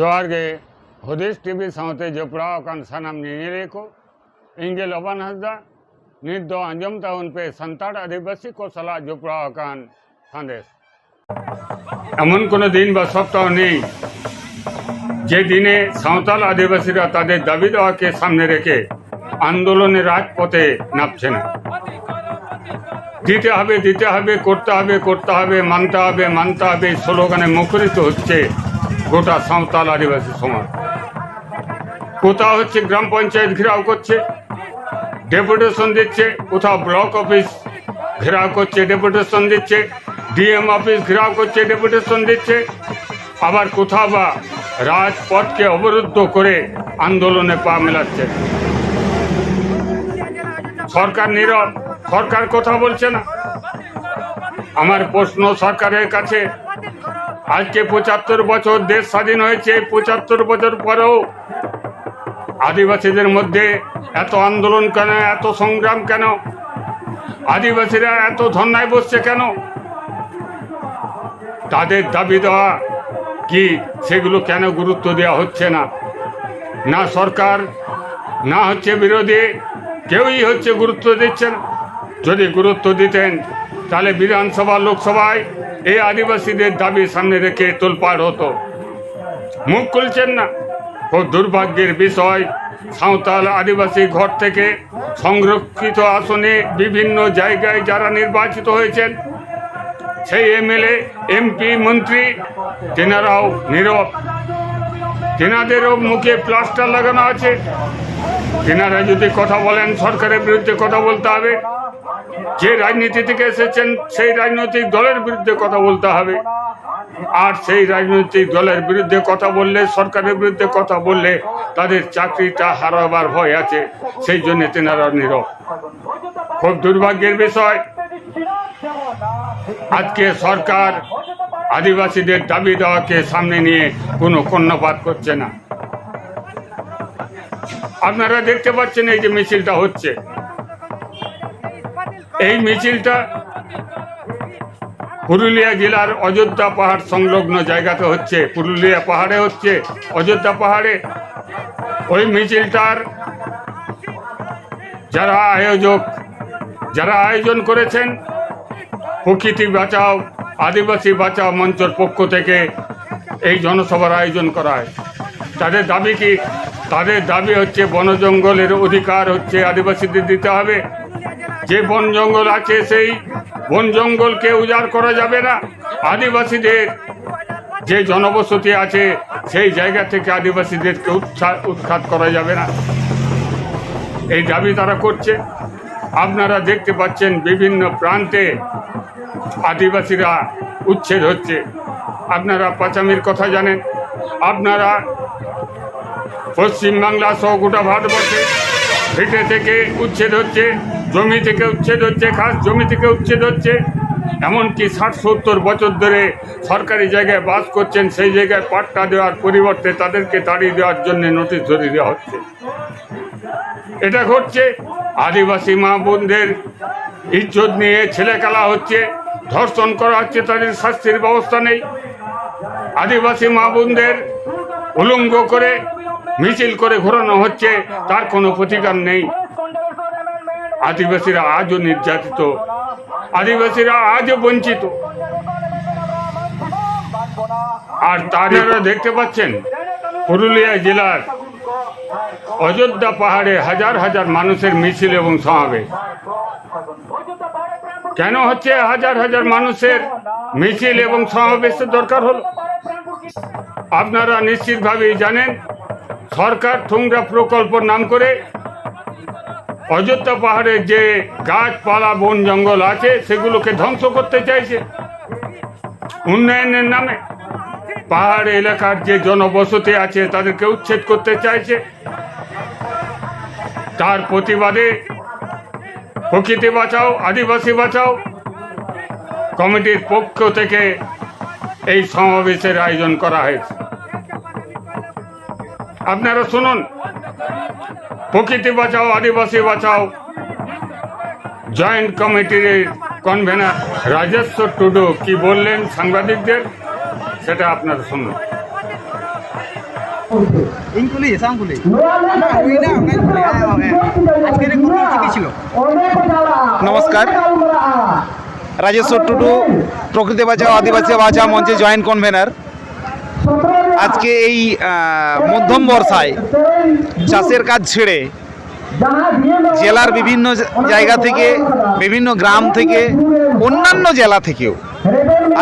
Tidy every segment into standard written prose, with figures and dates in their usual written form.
जोहार गे हुदिस टीवी सावते जपड़ाव अकान सानाम निरे को इंगे लबान हसदा नित दो अंजम ताउन पे संताड़ आदिवासी को सलाह जपड़ाव अकान संदेश एमन कोनो दिन बा सप्ताह नेই যে দিনে সাঁওতাল আদিবাসীরা তাদের দাবি দেওয়াকে সামনে রেখে আন্দোলনের রাজপথে নামছে না। দিতে হবে করতে হবে মানতে হবে স্লোগানে মুখরিত হচ্ছে গোটা সাঁওতাল আদিবাসী সমাজ। কোথাও হচ্ছে গ্রাম পঞ্চায়েত ঘেরাও করছে, ডেপুটেশন দিচ্ছে, কোথাও ব্লক অফিস ঘেরাও করছে, ডেপুটেশন দিচ্ছে, ডিএম অফিস ঘেরাও করছে, ডেপুটেশন দিচ্ছে, আবার কোথাও বা রাজপথকে অবরুদ্ধ করে আন্দোলনে পা মেলাচ্ছে। সরকার নীরব, সরকার কথা বলছে না। আমার প্রশ্ন সরকারের কাছে, আজকে ৭৫ বছর দেশ স্বাধীন হয়েছে, ৭৫ বছর পরেও আদিবাসীদের মধ্যে এত আন্দোলন কেন, এত সংগ্রাম কেন, আদিবাসীরা এত ধর্নায় বসছে কেন? তাদের দাবি দেওয়া কি সেগুলো কেন গুরুত্ব দেওয়া হচ্ছে না? না সরকার না হচ্ছে বিরোধী, কেউই হচ্ছে গুরুত্ব দিচ্ছে না। যদি গুরুত্ব দিতেন তাহলে বিধানসভা লোকসভায় এই আদিবাসীদের দাবি সামনে রেখে তোলপাড় হতো। মুখ খুলছেন না। খুব দুর্ভাগ্যের বিষয়, সাঁওতাল আদিবাসী ঘর থেকে সংরক্ষিত আসনে বিভিন্ন জায়গায় যারা নির্বাচিত হয়েছেন, সেই এমএলএ এমপি মন্ত্রী তেনারাও নীরব। তেনাদেরও মুখে প্লাস্টার লাগানো আছে। তেনারা যদি কথা বলেন সরকারের বিরুদ্ধে কথা বলতে হবে, যে রাজনীতি থেকে এসেছেন সেই রাজনৈতিক দলের বিরুদ্ধে কথা বলতে হবে। আর সেই রাজনৈতিক দলের বিরুদ্ধে কথা বললে, সরকারের বিরুদ্ধে কথা বললে তাদের চাকরিটা হারাবার ভয় আছে, সেই জন্য তেনারা নীরব। খুব দুর্ভাগ্যের বিষয়, আজকে সরকার আদিবাসীদের দাবি দেওয়াকে সামনে নিয়ে কোনো কর্ণপাত করছে না। আপনারা দেখতে পাচ্ছেন এই যে মিছিলটা হচ্ছে, এই মিছিলটা পুরুলিয়া জেলার অযোধ্যা পাহাড় সংলগ্ন জায়গাতে হচ্ছে। পুরুলিয়া পাহাড়ে হচ্ছে, অযোধ্যা পাহাড়ে। ওই মিছিলটার যারা আয়োজন করেছেন, প্রকৃতি বাঁচাও আদিবাসী বাঁচাও মঞ্চের পক্ষ থেকে এই জনসভার আয়োজন করা হয়। তাদের দাবি কি? তাদের দাবি হচ্ছে বন জঙ্গলের অধিকার হচ্ছে আদিবাসীদের দিতে হবে। যে বন জঙ্গল আছে সেই বন জঙ্গলকে উজাড় করা যাবে না। আদিবাসীদের যে জনবসতি আছে সেই জায়গা থেকে আদিবাসীদেরকে উৎখাত করা যাবে না, এই দাবি তারা করছে। আপনারা দেখতে পাচ্ছেন বিভিন্ন প্রান্তে আদিবাসীরা উচ্ছেদ হচ্ছে। আপনারা পাচামির কথা জানেন, আপনারা পশ্চিমবাংলা সহ গোটা ভারতবর্ষে ভিটে থেকে উচ্ছেদ হচ্ছে, জমি থেকে উচ্ছেদ হচ্ছে, খাস জমি থেকে উচ্ছেদ হচ্ছে। এমনকি ৬০-৭০ বছর ধরে সরকারি জায়গায় বাস করছেন, সেই জায়গায় পাট্টা দেওয়ার পরিবর্তে তাদেরকে তাড়িয়ে দেওয়ার জন্য নোটিশ ধরিয়ে দেওয়া হচ্ছে। এটা ঘটছে। আদিবাসী মা বোনদের ইজ্জত নিয়ে ছেলে খেলা হচ্ছে, ধর্ষণ করা হচ্ছে, তাদের শাস্তির ব্যবস্থা নেই। আদিবাসী মা বোনদের উলঙ্গ করে মিছিল করে ঘোরানো হচ্ছে, তার কোনো প্রতিকার নেই। আদিবাসীরা আজও নির্যাতিত, আদিবাসীরা আজও বঞ্চিত। আর তারা দেখতে পাচ্ছেন পুরুলিয়া জেলার অযোধ্যা পাহাড়ে হাজার হাজার মানুষের মিছিল এবং সমাবেশ। কেন হচ্ছে হাজার হাজার মানুষের মিছিল এবং সমাবেশের দরকার হলো? আপনারা নিশ্চিতভাবেই জানেন, সরকার ঠুংরা প্রকল্প নাম করে অযোধ্যা পাহাড়ে যে গাছপালা বন জঙ্গল আছে সেগুলোকে ধ্বংস করতে চাইছে উন্নয়নের নামে। পাহাড় এলাকার যে জনবসতি আছে তাদেরকে উচ্ছেদ করতে চাইছে। তার প্রতিবাদে প্রকৃতি বাঁচাও আদিবাসী বাঁচাও কমিটির পক্ষ থেকে এই সমাবেশের আয়োজন করা হয়েছে। আপনারা শুনুন, প্রকৃতি বাঁচাও আদিবাসী বাঁচাও জয়েন্ট কমিটির কনভেনার রাজেশ্বর টুডু কি বললেন সাংবাদিকদের, সেটা আপনারা শুনুন। ইংকুলি সাংকুলি নমস্কার, রাজেশ্বর টুডু, প্রকৃতি বাঁচাও আদিবাসী বাঁচাও মঞ্চে জয়েন্ট কনভেনার। আজকে এই মধ্যম বর্ষায় চাষের কাজ ছেড়ে জেলার বিভিন্ন জায়গা থেকে, বিভিন্ন গ্রাম থেকে, অন্যান্য জেলা থেকেও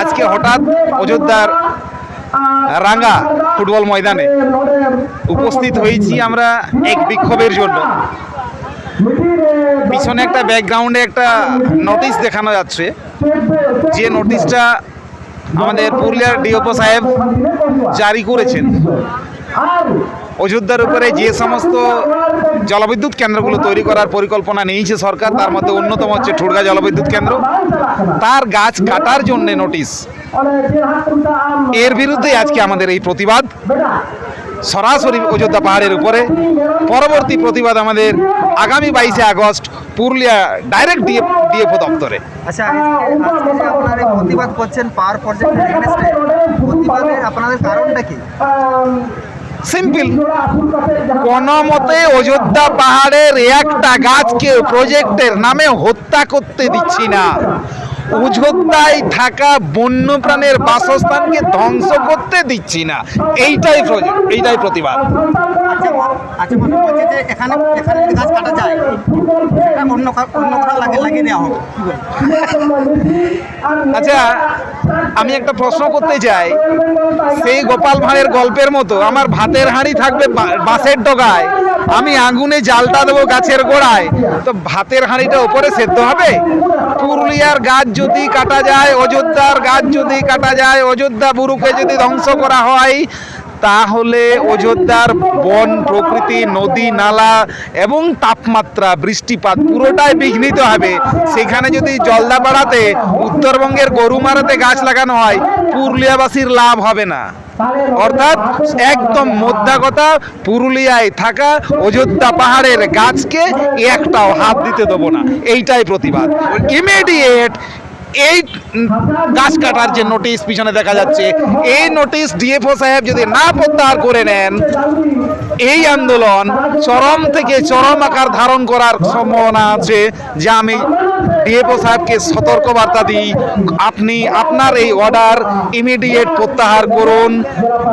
আজকে হঠাৎ অযোধ্যার রাঙ্গা ফুটবল ময়দানে উপস্থিত হয়েছি আমরা এক বিক্ষোভের জন্য। পিছনে একটা ব্যাকগ্রাউন্ডে একটা নোটিশ দেখানো যাচ্ছে, যে নোটিশটা আমাদের পুরুলিয়ার ডিওপো সাহেব জারি করেছেন। অযোধ্যার উপরে যে সমস্ত জলবিদ্যুৎ কেন্দ্রগুলো তৈরি করার পরিকল্পনা নিয়েছে সরকার, তার মধ্যে অন্যতম হচ্ছে ঠুড়গা জলবিদ্যুৎ কেন্দ্র, তার গাছ কাটার জন্য নোটিশ। এর বিরুদ্ধে আজকে আমাদের এই প্রতিবাদ সরাসরি অযোধ্যা পাহাড়ের উপরে। পরবর্তী প্রতিবাদ আমাদের আগামী 22শে আগস্ট পুরুলিয়া ডাইরেক্ট ডিএফও দপ্তরে। আচ্ছা, আপনারা প্রতিবাদ করছেন পাওয়ার প্রজেক্টের এগেইনস্টে, প্রতিবাদে আপনাদের কারণটা কি? সিম্পল, কোনো মতে অযোধ্যা পাহাড়ের একটা গাছকে প্রজেক্টের নামে হত্যা করতে দিচ্ছি না। অযোধ্যায় থাকা বন্যপ্রাণের বাসস্থানকে ধ্বংস করতে দিচ্ছি না। এইটাই প্রজেক্ট, এইটাই প্রতিবাদ। আচ্ছা, মনে হচ্ছে যে এখানে গাছ কাটা যায়, অন্য লাগিয়ে দেওয়া হবে। আচ্ছা, আমি একটা প্রশ্ন করতে চাই, সেই গোপাল ভাঁড়ের গল্পের মতো আমার ভাতের হাঁড়ি থাকবে বাঁশের ডগায়, আমি আগুনে জালটা দেবো গাছের গোড়ায়, তো ভাতের হাঁড়িটা উপরে সেদ্ধ হবে? পুরুলিয়ার গাছ যদি কাটা যায়, অযোধ্যার গাছ যদি কাটা যায়, অযোধ্যা বুরুকে যদি ধ্বংস করা হয়, তাহলে অযোধ্যার বন, প্রকৃতি, নদী নালা এবং তাপমাত্রা, বৃষ্টিপাত পুরোটাই বিঘ্নিত হবে। সেখানে যদি জলদা বাড়াতে, উত্তরবঙ্গের গরুমারাতে গাছ লাগানো হয়, পুরুলিয়াবাসীর লাভ হবে না। অর্থাৎ একদম মোদ্দা কথা, পুরুলিয়ায় থাকা অযোধ্যা পাহাড়ের গাছকে একটাও হাত দিতে দেবো না। এইটাই প্রতিবাদ। ইমিডিয়েট এই গাছ কাটার যে নোটিশ পিছনে দেখা যাচ্ছে, এই নোটিশ ডিএফও সাহেব যদি না প্রত্যাহার করে নেন, এই আন্দোলন চরম থেকে চরম আকার ধারণ করার সম্ভাবনা আছে। যে আমি ডিএফও সাহেবকে সতর্কবার্তা দিই, আপনি আপনার এই অর্ডার ইমিডিয়েট প্রত্যাহার করুন।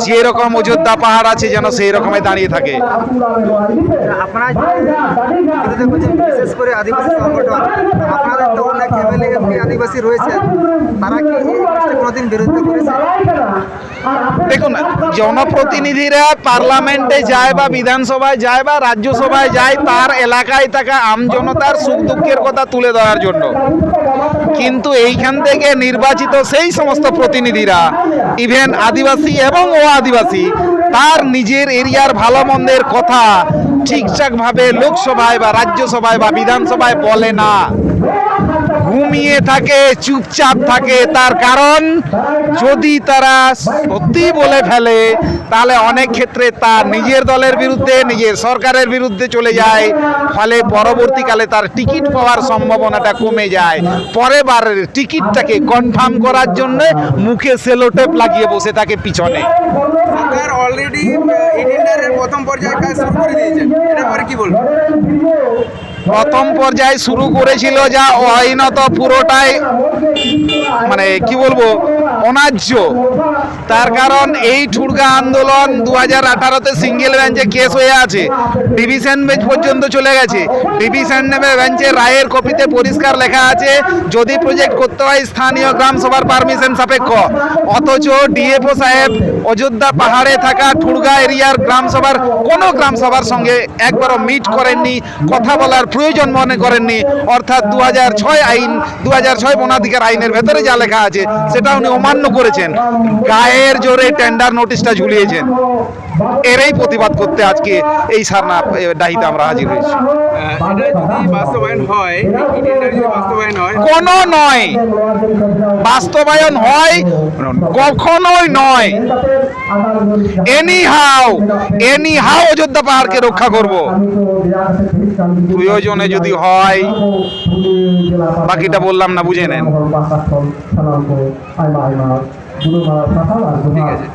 যেরকম অযোধ্যা পাহাড় আছে যেন সেই রকমই দাঁড়িয়ে থাকে। আপনারা বিশেষ করে আদিবাসী সংগঠন, আপনাদের তো অনেক এমএলএ আদিবাসী রয়েছে, তারা কি কোনোদিন বিরোধিতা করেছে? দেখুন, জনপ্রতিনিধিরা পার্লামেন্টে যায় বা বিধানসভায় যায় বা রাজ্যসভায় যায় তার এলাকায় থাকা আমজনতার সুখ দুঃখের কথা তুলে ধরার জন্য, কিন্তু এইখান থেকে নির্বাচিত সেই সমস্ত প্রতিনিধিরা, ইভেন আদিবাসী এবং ও আদিবাসী, তার নিজের এরিয়ার ভালো মন্দের কথা ঠিকঠাকভাবে লোকসভায় বা রাজ্যসভায় বা বিধানসভায় বলে না, ঘুমিয়ে থাকে, চুপচাপ থাকে। তার কারণ, যদি তারা সত্যি বলে ফেলে তাহলে অনেক ক্ষেত্রে তার নিজের দলের বিরুদ্ধে, নিজের সরকারের বিরুদ্ধে চলে যায়, ফলে পরবর্তীকালে তার টিকিট পাওয়ার সম্ভাবনাটা কমে যায়। পরের বারের টিকিটটাকে কনফার্ম করার জন্য মুখে সেলোটেপ লাগিয়ে বসে থাকে পিছনে। সরকার অলরেডি ইডেনের প্রথম পর্যায়ে কাজ শুরু করে দিয়েছে, এটা পরে কি বলবো? প্রথম পর্যায়ে শুরু করেছিল যা আইনত পুরোটাই মানে কি বলবো অন্যায্য। তার কারণ এই ঠুড়গা আন্দোলন 2018-তে সিঙ্গেল বেঞ্চে কেস হয়ে আছে, ডিভিশন বেঞ্চ পর্যন্ত চলে গেছে। ডিভিশন বেঞ্চের রায়ের কপিতে পরিষ্কার লেখা আছে যদি প্রজেক্ট করতে হয় স্থানীয় গ্রাম সভার পারমিশন সাপেক্ষ। অথচ ডিএফও সাহেব অযোধ্যা পাহাড়ে থাকা ঠুড়গা এরিয়ার গ্রাম সভার কোনো গ্রাম সভার সঙ্গে একবারও মিট করেননি, কথা বলার প্রয়োজন মনে করেননি। অর্থাৎ 2006 আইন, 2006 বনাধিকার আইনের ভেতরে যা লেখা আছে সেটা উনি অমান্য করেছেন, গায়ের জোরে টেন্ডার নোটিশটা ঝুলিয়েছেন। এরই প্রতিবাদ করতে আজকে এই সারনা ডাহিতে আমরা হাজির হয়েছি। কোনো নয়, বাস্তবায়ন হয় কখনোই নয়। এনিহাও অযোধ্যা পাহাড়কে রক্ষা করব, প্রয়োজনে যদি হয়, বাকিটা বললাম না, বুঝে নেন। ঠিক আছে।